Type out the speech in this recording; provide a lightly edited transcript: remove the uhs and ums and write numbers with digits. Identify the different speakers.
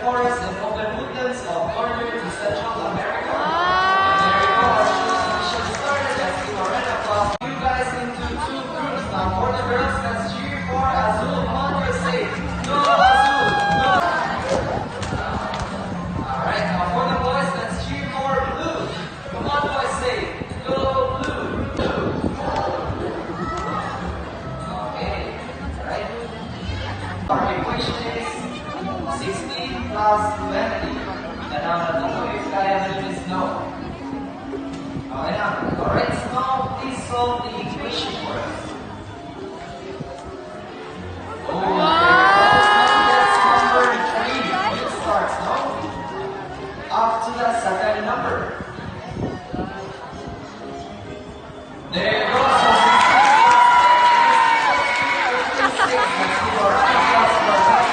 Speaker 1: forests and open woodlands of northern to Central America. And there you go, our show's mission started as we were right across you guys into two groups. Now for the girls, let's cheer for Azul. Come on, USA. Go Azul! Go! Alright, now for the boys, let's cheer for blue. Come on, boys, say, go blue! Blue! Okay, right? Our equation is 16 plus 20. Tanaw na ito if kaya nyo is no. Okay na. Alright, so now please solve the equation for us. Oh,